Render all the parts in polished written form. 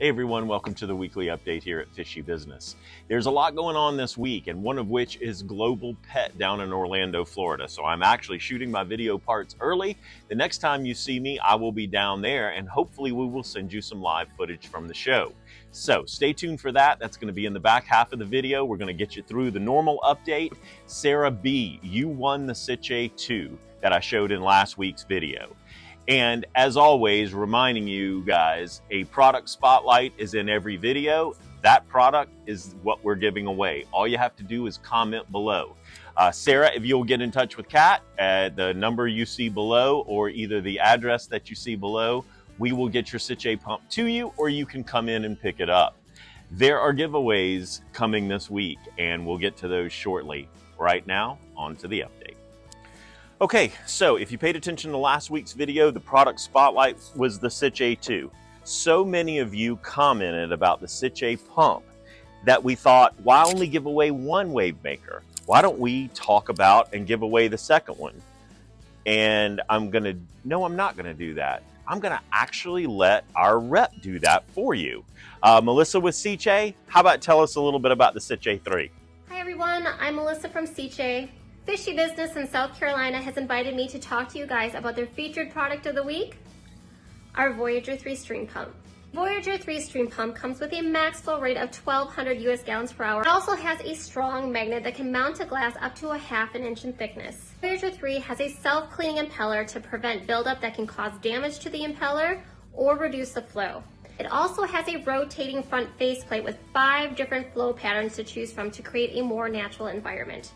Hey everyone, welcome to the weekly update here at Fishy Business. There's a lot going on this week, and one of which is Global Pet down in Orlando, Florida. So I'm actually shooting my video parts early. The next time you see me, I will be down there, and hopefully we will send you some live footage from the show. So stay tuned for that. That's going to be in the back half of the video. We're going to get you through the normal update. Sarah B., you won the SICCE 2 that I showed in last week's video. And as always, reminding you guys, a product spotlight is in every video. That product is what we're giving away. All you have to do is comment below. Sarah, if you'll get in touch with Kat at the number you see below or either the address that you see below, we will get your SICCE pump to you, or you can come in and pick it up. There are giveaways coming this week, and we'll get to those shortly. Right now, on to the update. Okay, so if you paid attention to last week's video, the product spotlight was the SICCE 2. So many of you commented about the SICCE pump that we thought, why only give away one wave maker? Why don't we talk about and give away the second one? And I'm not gonna do that. I'm gonna actually let our rep do that for you. Melissa with SICCE, how about tell us a little bit about the SICCE 3? Hi everyone, I'm Melissa from SICCE. Fishy Business in South Carolina has invited me to talk to you guys about their featured product of the week, our Voyager 3 stream pump. Voyager 3 stream pump comes with a max flow rate of 1,200 US gallons per hour. It also has a strong magnet that can mount to glass up to 1/2 inch in thickness. Voyager 3 has a self-cleaning impeller to prevent buildup that can cause damage to the impeller or reduce the flow. It also has a rotating front faceplate with 5 different flow patterns to choose from to create a more natural environment.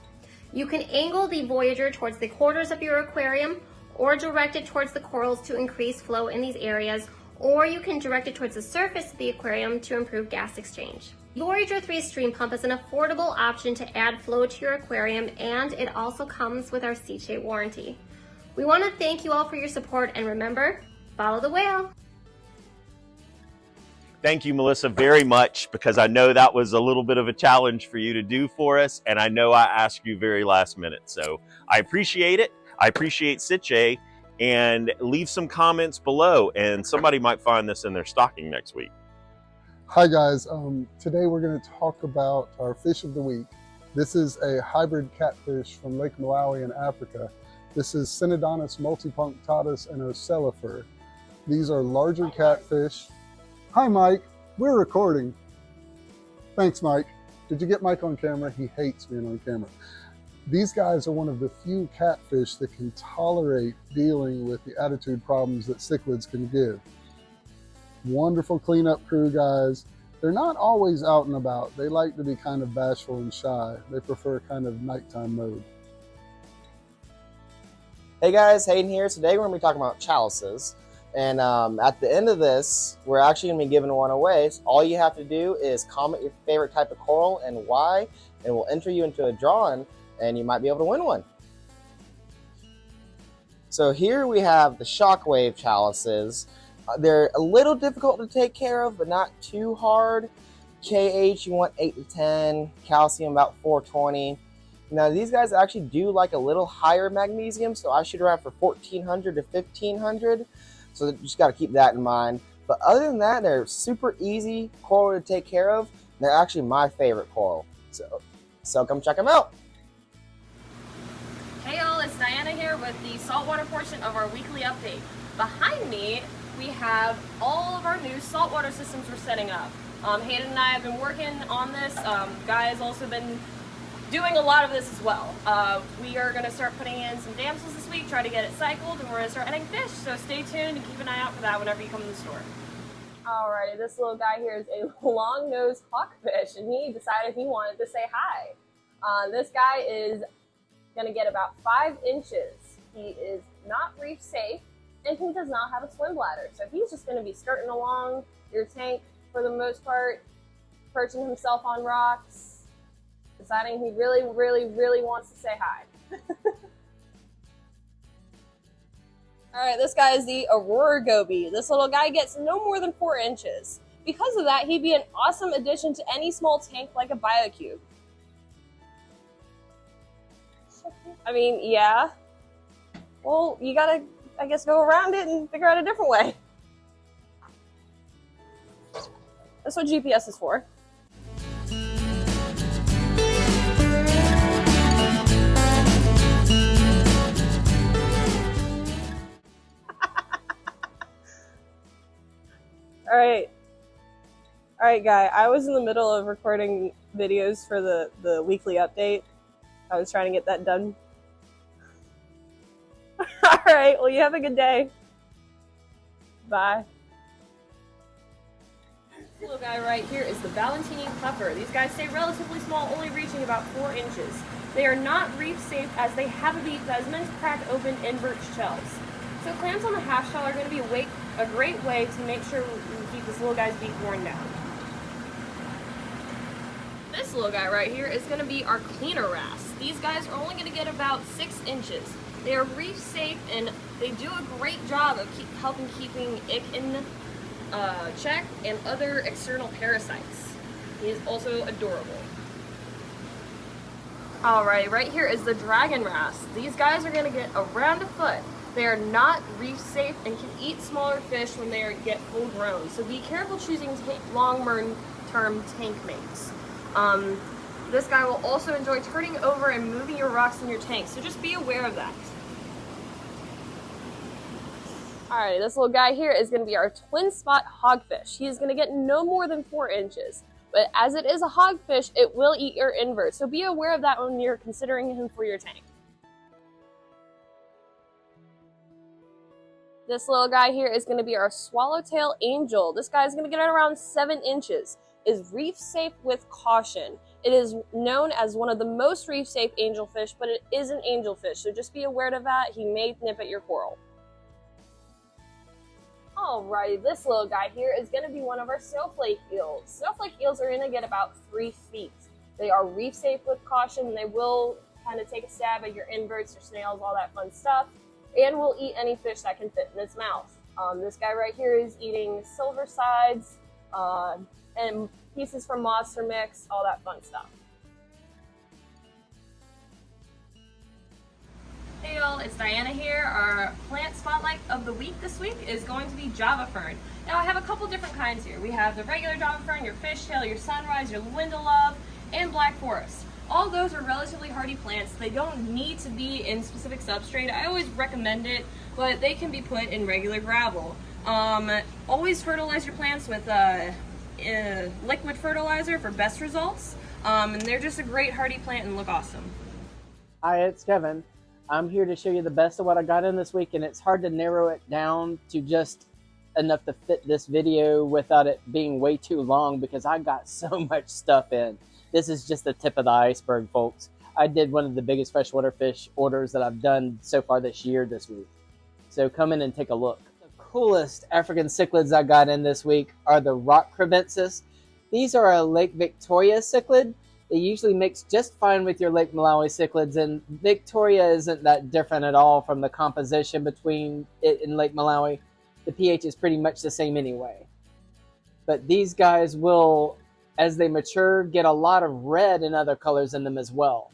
You can angle the Voyager towards the corners of your aquarium or direct it towards the corals to increase flow in these areas, or you can direct it towards the surface of the aquarium to improve gas exchange. Voyager 3 stream pump is an affordable option to add flow to your aquarium, and it also comes with our SICCE warranty. We want to thank you all for your support, and remember, follow the whale. Thank you, Melissa, very much, because I know that was a little bit of a challenge for you to do for us, and I know I asked you very last minute. So I appreciate it. I appreciate SICCE, and leave some comments below, and somebody might find this in their stocking next week. Hi guys, today we're going to talk about our fish of the week. This is a hybrid catfish from Lake Malawi in Africa. This is Synodontis multipunctatus and ocellifer. These are larger catfish. Hi Mike, we're recording. Thanks Mike. Did you get Mike on camera? He hates being on camera. These guys are one of the few catfish that can tolerate dealing with the attitude problems that cichlids can give. Wonderful cleanup crew guys. They're not always out and about. They like to be kind of bashful and shy. They prefer kind of nighttime mode. Hey guys, Hayden here. Today we're going to be talking about chalices. And at the end of this, we're actually going to be giving one away. So all you have to do is comment your favorite type of coral and why, and we'll enter you into a drawing, and you might be able to win one. So here we have the shockwave chalices. They're a little difficult to take care of, but not too hard. KH, you want 8 to 10, calcium about 420. Now these guys actually do like a little higher magnesium, so I shoot around for 1,400 to 1,500. So you just got to keep that in mind. But other than that, they're super easy coral to take care of. They're actually my favorite coral. So come check them out. Hey y'all, it's Diana here with the saltwater portion of our weekly update. Behind me, we have all of our new saltwater systems we're setting up. Hayden and I have been working on this. Guy has also been doing a lot of this as well. We are going to start putting in some damsels this week, try to get it cycled, and we're going to start adding fish, so stay tuned and keep an eye out for that whenever you come to the store. Alrighty, this little guy here is a long-nosed hawkfish, and he decided he wanted to say hi. This guy is going to get about 5 inches. He is not reef safe, and he does not have a swim bladder, so he's just going to be skirting along your tank for the most part, perching himself on rocks, deciding he really, really, really wants to say hi. Alright, this guy is the Aurora Goby. This little guy gets no more than 4 inches. Because of that, he'd be an awesome addition to any small tank like a BioCube. I mean, yeah. Well, you gotta, I guess, go around it and figure out a different way. That's what GPS is for. All right, Guy. I was in the middle of recording videos for the weekly update. I was trying to get that done. All right. Well, you have a good day. Bye. This little guy right here is the Valentini puffer. These guys stay relatively small, only reaching about 4 inches. They are not reef safe as they have a beak that is meant to crack open invert shells. So clamps on the half shell are going to be a great way to make sure we keep this little guy's beak worn down. This little guy right here is going to be our cleaner wrasse. These guys are only going to get about 6 inches. They are reef safe and they do a great job of helping keeping ick in check and other external parasites. He is also adorable. Alright, right here is the dragon wrasse. These guys are going to get around a foot. They are not reef safe and can eat smaller fish when they get full grown. So be careful choosing long-term tank mates. This guy will also enjoy turning over and moving your rocks in your tank, so just be aware of that. Alright, this little guy here is going to be our twin spot hogfish. He is going to get no more than 4 inches, but as it is a hogfish, it will eat your inverts, so be aware of that when you're considering him for your tank. This little guy here is going to be our swallowtail angel. This guy is going to get around 7 inches. Is reef safe with caution. It is known as one of the most reef safe angelfish, but it is an angelfish, so just be aware of that. He may nip at your coral. Alrighty, this little guy here is going to be one of our snowflake eels. Snowflake eels are going to get about 3 feet. They are reef safe with caution. They will kind of take a stab at your inverts, your snails, all that fun stuff, and will eat any fish that can fit in its mouth. This guy right here is eating silver sides, and pieces from monster mix, all that fun stuff. Hey y'all, it's Diana here. Our plant spotlight of the week this week is going to be Java fern. Now I have a couple different kinds here. We have the regular Java fern, your fishtail, your sunrise, your Love, and black forest. All those are relatively hardy plants. They don't need to be in specific substrate. I always recommend it, but they can be put in regular gravel. Always fertilize your plants with liquid fertilizer for best results, and they're just a great hardy plant and look awesome. Hi, it's Kevin. I'm here to show you the best of what I got in this week, and it's hard to narrow it down to just enough to fit this video without it being way too long because I got so much stuff in. This is just the tip of the iceberg, folks. I did one of the biggest freshwater fish orders that I've done so far this year this week. So come in and take a look. Coolest African cichlids I got in this week are the rock crebensis. These are a Lake Victoria cichlid. They usually mix just fine with your Lake Malawi cichlids, and Victoria isn't that different at all from the composition between it and Lake Malawi. The pH is pretty much the same anyway. But these guys will, as they mature, get a lot of red and other colors in them as well.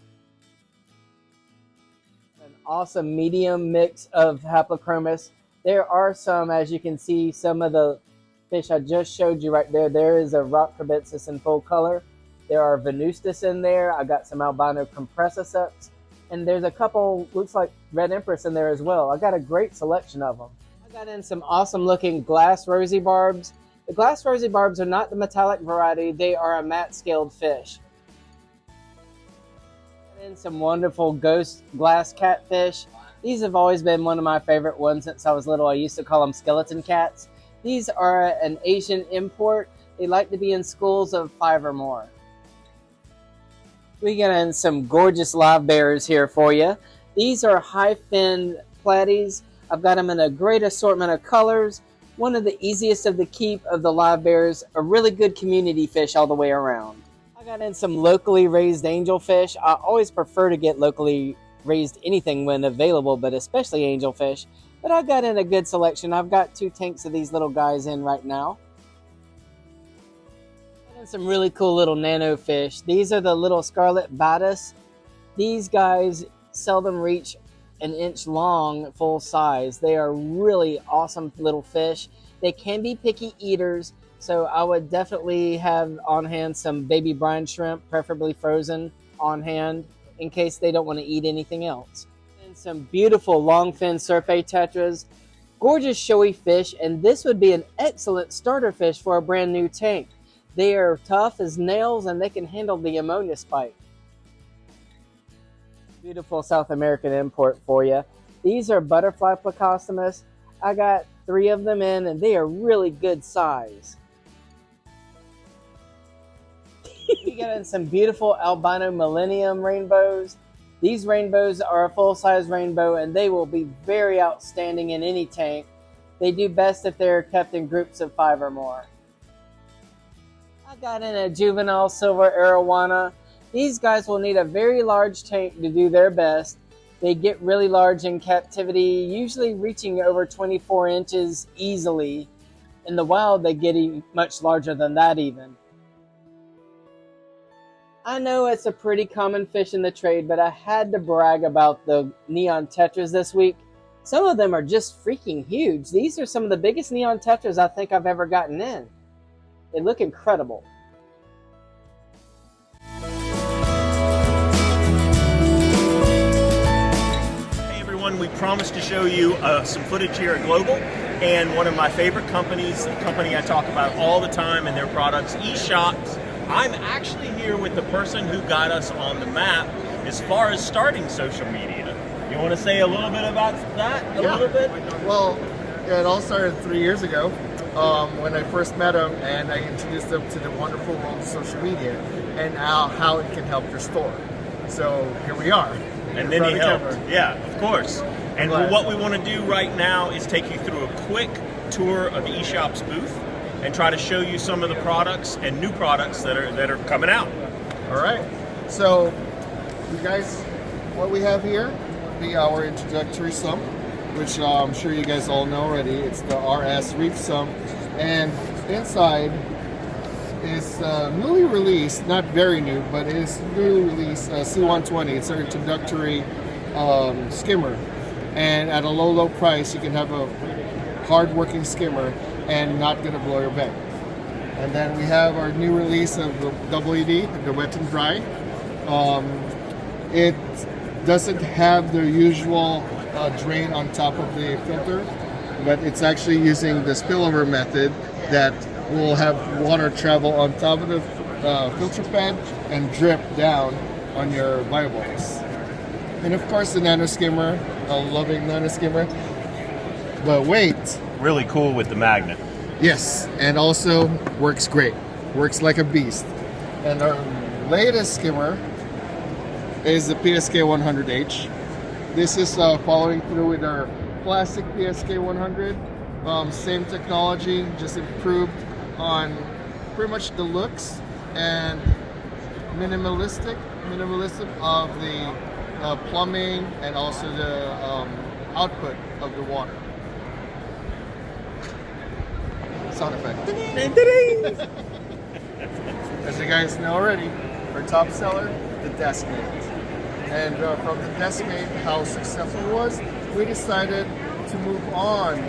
An awesome medium mix of Haplochromis. There are some, as you can see, some of the fish I just showed you right there. There is a rock crebensis in full color. There are Venustus in there. I got some albino compressiceps. And there's a couple, looks like red empress in there as well. I got a great selection of them. I got in some awesome looking glass rosy barbs. The glass rosy barbs are not the metallic variety. They are a matte scaled fish. I got in some wonderful ghost glass catfish. These have always been one of my favorite ones since I was little. I used to call them skeleton cats. These are an Asian import. They like to be in schools of 5 or more. We got in some gorgeous live bears here for you. These are high-finned platies. I've got them in a great assortment of colors. One of the easiest of the keep of the live bears. A really good community fish all the way around. I got in some locally raised angelfish. I always prefer to get locally raised anything when available, but especially angelfish. But I got in a good selection. I've got 2 tanks of these little guys in right now. And some really cool little nano fish. These are the little scarlet batis. These guys seldom reach an inch long full size. They are really awesome little fish. They can be picky eaters. So I would definitely have on hand some baby brine shrimp, preferably frozen, on hand in case they don't want to eat anything else. And some beautiful longfin surfeit tetras, gorgeous showy fish, and this would be an excellent starter fish for a brand new tank. They are tough as nails and they can handle the ammonia spike. Beautiful South American import for you. These are butterfly plecostomus. I got 3 of them in and they are really good size. We got in some beautiful albino millennium rainbows. These rainbows are a full-size rainbow and they will be very outstanding in any tank. They do best if they're kept in groups of 5 or more. I got in a juvenile silver arowana. These guys will need a very large tank to do their best. They get really large in captivity, usually reaching over 24 inches easily. In the wild, they get much larger than that even. I know it's a pretty common fish in the trade, but I had to brag about the neon tetras this week. Some of them are just freaking huge. These are some of the biggest neon tetras I think I've ever gotten in. They look incredible. We promised to show you some footage here at Global, and one of my favorite companies, a company I talk about all the time and their products, eShops. I'm actually here with the person who got us on the map as far as starting social media. You want to say a little bit about that? A little bit? Well, it all started 3 years ago when I first met him, and I introduced him to the wonderful world of social media and how it can help your store. So here we are. And then he helped. Yeah, of course. And what we want to do right now is take you through a quick tour of eShop's booth and try to show you some of the products and new products that are coming out. All right. So, you guys, what we have here will be our introductory sump, which I'm sure you guys all know already. It's the RS Reef Sump, and inside is newly released, not very new, but it is newly released C120. It's our introductory skimmer, and at a low price you can have a hard working skimmer and not gonna blow your bank. And then we have our new release of the WD, the wet and dry. It doesn't have the usual drain on top of the filter, but it's actually using the spillover method that will have water travel on top of the filter pad and drip down on your biobulbs. And of course the nano skimmer, a loving nano skimmer. But wait. Really cool with the magnet. Yes, and also works great. Works like a beast. And our latest skimmer is the PSK 100H. This is following through with our classic PSK 100. Same technology, just improved on pretty much the looks and minimalistic of the plumbing and also the output of the water. Sound effect. As you guys know already, our top seller, the Deskmate. And from the Deskmate, how successful it was, we decided to move on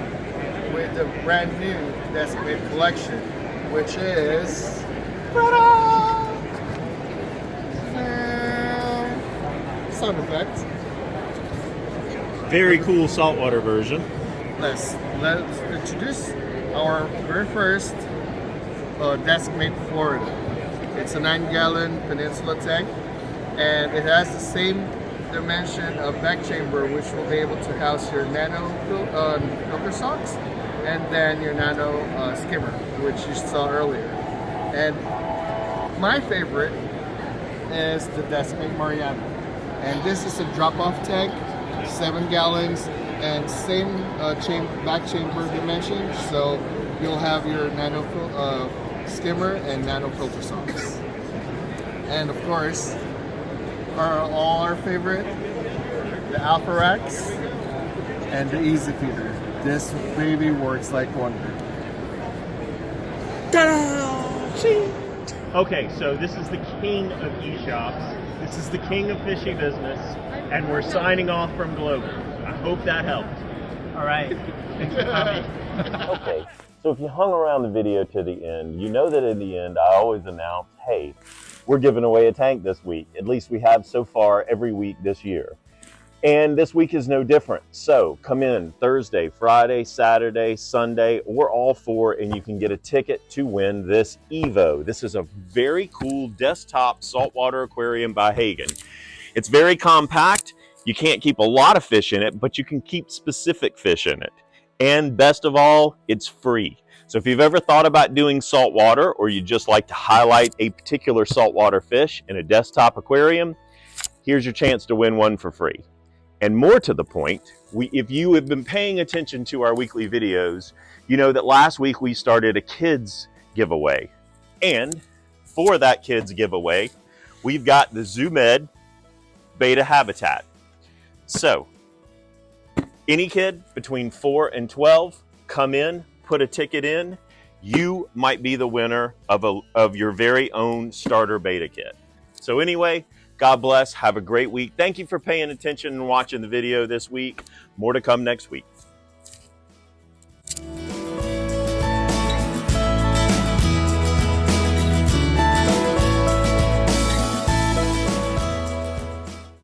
with the brand new Deskmate collection, which is sound effects. Very cool saltwater version. Let's introduce our very first Deskmate Florida. It's a 9-gallon peninsula tank, and it has the same dimension of back chamber, which will be able to house your nano filter socks and then your nano skimmer, which you saw earlier. And my favorite is the Deskmate Mariana, and this is a drop-off tank, 7 gallons, and same back chamber dimension, so you'll have your nano skimmer and nano filter socks. And of course, all our favorite, the Alpha Racks and the Easy Feeder. This baby works like wonder. Okay, so this is the king of eShops. This is the king of Fishy Business, and we're signing off from Global. I hope that helped. All right. Okay, So if you hung around the video to the end, you know that in the end, I always announce, hey, we're giving away a tank this week. At least we have so far every week this year. And this week is no different. So come in Thursday, Friday, Saturday, Sunday, or all four, and you can get a ticket to win this Evo. This is a very cool desktop saltwater aquarium by Hagen. It's very compact. You can't keep a lot of fish in it, but you can keep specific fish in it. And best of all, it's free. So if you've ever thought about doing saltwater, or you just like to highlight a particular saltwater fish in a desktop aquarium, here's your chance to win one for free. And more to the point, if you have been paying attention to our weekly videos, you know that last week we started a kids giveaway. And for that kids giveaway, we've got the ZooMed Beta Habitat. So any kid between 4 and 12, come in, put a ticket in. You might be the winner of your very own starter beta kit. So anyway, God bless. Have a great week. Thank you for paying attention and watching the video this week. More to come next week.